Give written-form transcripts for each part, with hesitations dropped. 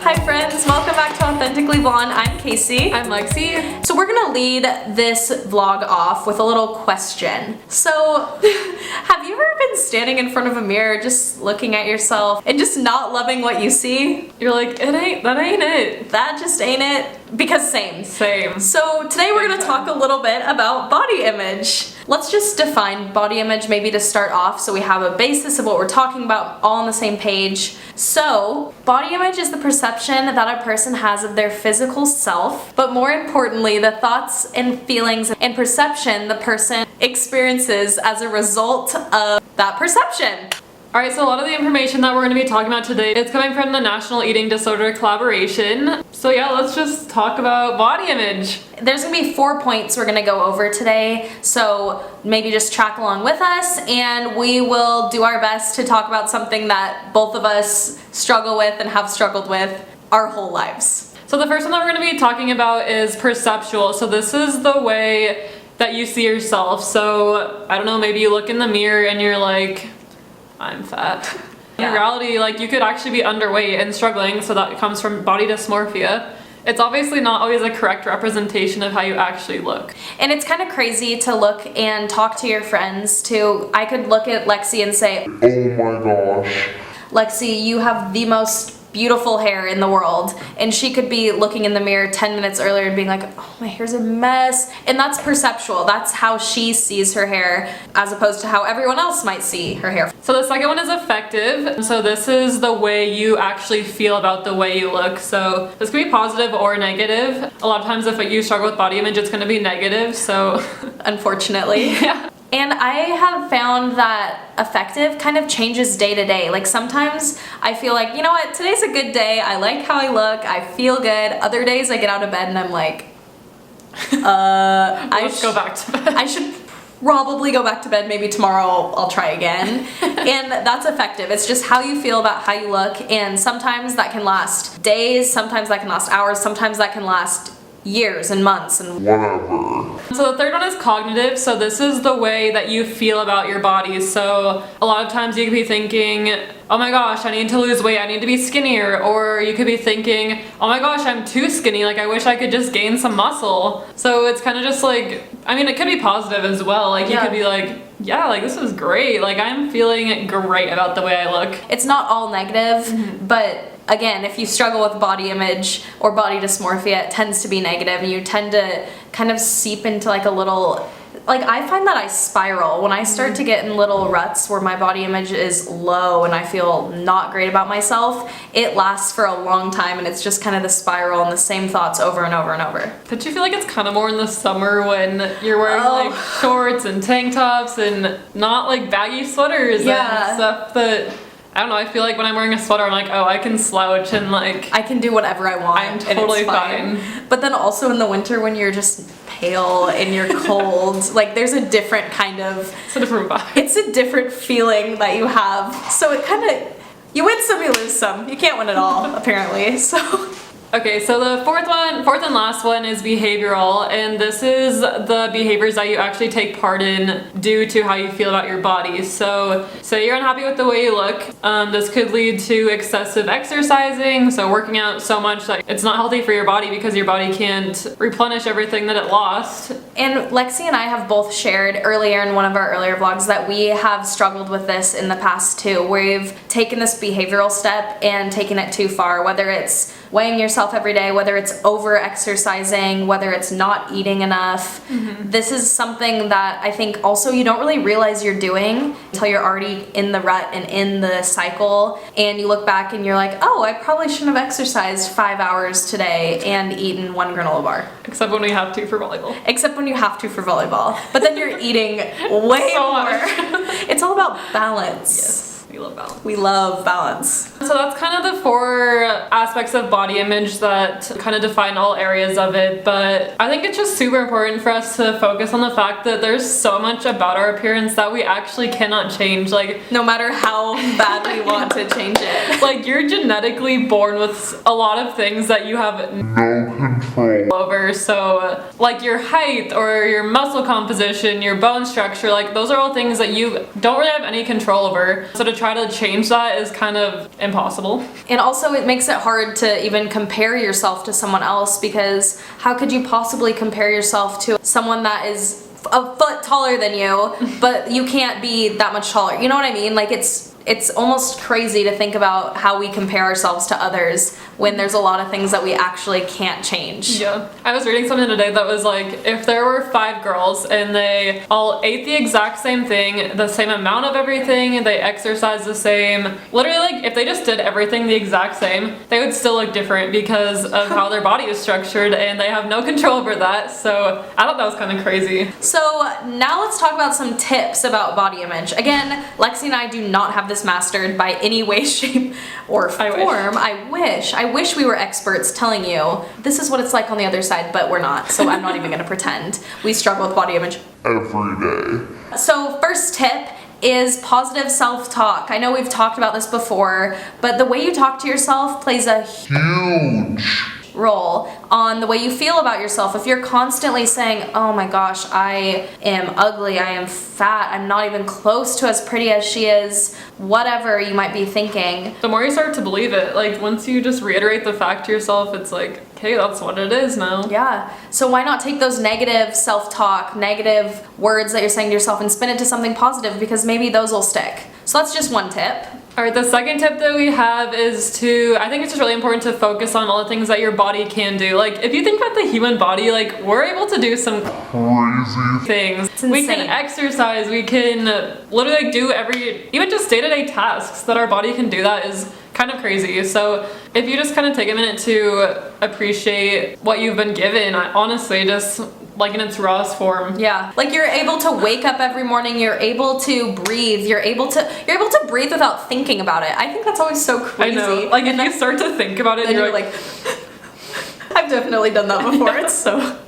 Hi friends, welcome back to Authentically Blonde. I'm Casey. I'm Lexi. So we're gonna lead this vlog off with a little question. So, have you ever been standing in front of a mirror just looking at yourself and just not loving what you see? You're like, that ain't it. That just ain't it. Because same. So today we're gonna talk a little bit about body image. Let's just define body image maybe to start off so we have a basis of what we're talking about all on the same page. So, body image is the perception that a person has of their physical self, but more importantly, the thoughts and feelings and perception the person experiences as a result of that perception. Alright, so a lot of the information that we're going to be talking about today is coming from the National Eating Disorder Collaboration. So yeah, let's just talk about body image. There's going to be 4 points we're going to go over today, so maybe just track along with us and we will do our best to talk about something that both of us struggle with and have struggled with our whole lives. So the first one that we're going to be talking about is perceptual. So this is the way that you see yourself. So, I don't know, maybe you look in the mirror and you're like, I'm fat. Yeah. In reality, like, you could actually be underweight and struggling, so that comes from body dysmorphia. It's obviously not always a correct representation of how you actually look. And it's kind of crazy to look and talk to your friends too. I could look at Lexi and say, oh my gosh, Lexi, you have the most beautiful hair in the world, and she could be looking in the mirror 10 minutes earlier and being like, oh, my hair's a mess. And that's perceptual. That's how she sees her hair as opposed to how everyone else might see her hair. So the second one is affective. So this is the way you actually feel about the way you look. So this can be positive or negative. A lot of times if you struggle with body image, it's going to be negative, so unfortunately. Yeah. And I have found that affective kind of changes day to day. Like sometimes I feel like, you know what, today's a good day. I like how I look. I feel good. Other days I get out of bed and I'm like, let's go back to bed. I should probably go back to bed. Maybe tomorrow I'll try again. And that's affective. It's just how you feel about how you look. And sometimes that can last days. Sometimes that can last hours. Sometimes that can last years and months and whatever. So the third one is cognitive. So this is the way that you feel about your body. So a lot of times you could be thinking, oh my gosh, I need to lose weight, I need to be skinnier. Or you could be thinking, oh my gosh, I'm too skinny, like I wish I could just gain some muscle. So it's kind of just like, I mean, it could be positive as well. Like you could be like, yeah, like this is great. Like I'm feeling great about the way I look. It's not all negative, but again, if you struggle with body image or body dysmorphia, it tends to be negative and you tend to kind of seep into like a little, like I find that I spiral when I start to get in little ruts where my body image is low and I feel not great about myself. It lasts for a long time and it's just kind of the spiral and the same thoughts over and over and over. Don't you feel like it's kind of more in the summer when you're wearing like shorts and tank tops and not like baggy sweaters and stuff that, I don't know, I feel like when I'm wearing a sweater, I'm like, oh, I can slouch and like... I can do whatever I want. I'm totally fine. But then also in the winter when you're just pale and you're cold, like there's a different kind of... It's a different vibe. It's a different feeling that you have. So it kind of... You win some, you lose some. You can't win it all, apparently, so... Okay, so the fourth and last one is behavioral, and this is the behaviors that you actually take part in due to how you feel about your body. So you're unhappy with the way you look. This could lead to excessive exercising, so working out so much that it's not healthy for your body because your body can't replenish everything that it lost. And Lexi and I have both shared earlier in one of our earlier vlogs that we have struggled with this in the past too, where we've taken this behavioral step and taken it too far, whether it's weighing yourself every day, whether it's over exercising, whether it's not eating enough. This is something that I think also you don't really realize you're doing until you're already in the rut and in the cycle and you look back and you're like, oh, I probably shouldn't have exercised 5 hours today and eaten 1 granola bar. Except when we have to for volleyball. Except when you have to for volleyball. But then you're eating way so more. It's all about balance. Yes. We love balance. We love balance. So that's kind of the 4 aspects of body image that kind of define all areas of it, but I think it's just super important for us to focus on the fact that there's so much about our appearance that we actually cannot change. Like, no matter how bad we want to change it. Like, you're genetically born with a lot of things that you have No control. over. So, like your height or your muscle composition, your bone structure, like those are all things that you don't really have any control over. So to try to change that is kind of impossible. And also it makes it hard to even compare yourself to someone else, because how could you possibly compare yourself to someone that is a foot taller than you, but you can't be that much taller? You know what I mean? Like, it's almost crazy to think about how we compare ourselves to others when there's a lot of things that we actually can't change. Yeah. I was reading something today that was like, if there were 5 girls and they all ate the exact same thing, the same amount of everything, they exercised the same, literally, like, if they just did everything the exact same, they would still look different because of how their body is structured, and they have no control over that. So I thought that was kind of crazy. So now let's talk about some tips about body image. Again, Lexi and I do not have this mastered by any way, shape, or form. I wish we were experts telling you this is what it's like on the other side, but we're not, so I'm not even gonna pretend. We struggle with body image Every day. So first tip is positive self-talk. I know we've talked about this before, but the way you talk to yourself plays a Huge. role on the way you feel about yourself. If you're constantly saying, oh my gosh, I am ugly, I am fat, I'm not even close to as pretty as she is, whatever you might be thinking. The more you start to believe it, like once you just reiterate the fact to yourself, it's like, okay, that's what it is now. Yeah, so why not take those negative self-talk, negative words that you're saying to yourself and spin it to something positive, because maybe those will stick. So that's just one tip. Alright, the second tip that we have is to, I think it's just really important to focus on all the things that your body can do. Like, if you think about the human body, like, we're able to do some Crazy. things. It's We can insane. exercise, we can literally do even just day-to-day tasks that our body can do. That is kind of crazy. So if you just kind of take a minute to appreciate what you've been given, honestly, just like in its rawest form. Yeah, like you're able to wake up every morning, you're able to breathe, you're able to breathe without thinking about it. I think that's always so I crazy. know. Like, if you start to think about it, then you're you're like I've definitely done that before.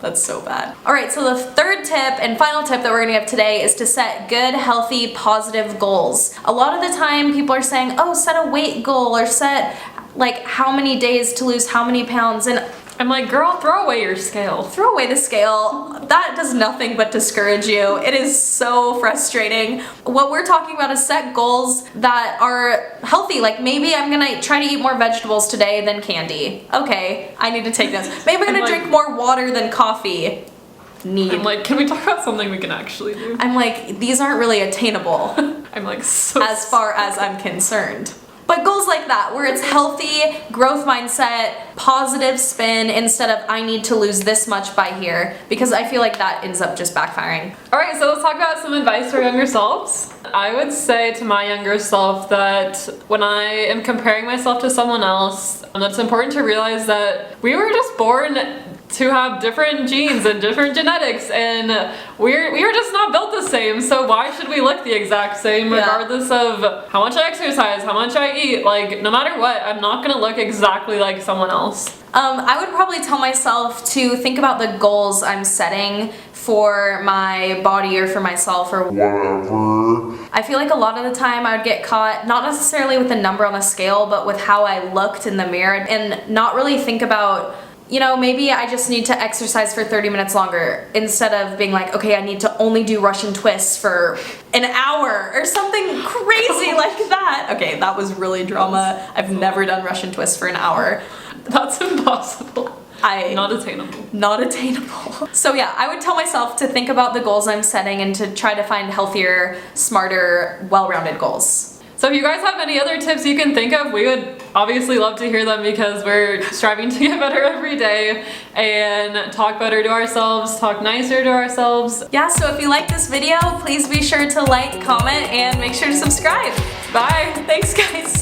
That's so bad. All right, so the third tip and final tip that we're gonna give today is to set good, healthy, positive goals. A lot of the time people are saying, oh, set a weight goal or set like how many days to lose how many pounds, and I'm like, girl, throw away your scale. throw away the scale. That does nothing but discourage you. It is so frustrating. What we're talking about is set goals that are healthy. Like, maybe I'm gonna try to eat more vegetables today than candy. Okay, I need to take this. Maybe I'm gonna drink more water than coffee. I'm like, can we talk about something we can actually do? I'm like, these aren't really attainable I'm like, so as far as I'm concerned. But goals like that, where it's healthy, growth mindset, positive spin, instead of I need to lose this much by here, because I feel like that ends up just backfiring. Alright, so let's talk about some advice for younger selves. I would say to my younger self that when I am comparing myself to someone else, it's important to realize that we were just born to have different genes and different genetics, and we were just not built the same, so why should we look the exact same regardless of how much I exercise, how much I eat? Like, no matter what, I'm not gonna look exactly like someone else. I would probably tell myself to think about the goals I'm setting for my body or for myself or Whatever. I feel like a lot of the time I would get caught not necessarily with the number on the scale, but with how I looked in the mirror, and not really think about, you know, maybe I just need to exercise for 30 minutes longer instead of being like, okay, I need to only do Russian twists for an hour or something crazy like that. Okay, that was really drama. I've never done Russian twists for an hour. That's impossible. Not attainable. Not attainable. So yeah, I would tell myself to think about the goals I'm setting and to try to find healthier, smarter, well-rounded goals. So if you guys have any other tips you can think of, we would obviously love to hear them, because we're striving to get better every day and talk better to ourselves, talk nicer to ourselves. Yeah, so if you like this video, please be sure to like, comment, and make sure to subscribe. Bye! Thanks, guys.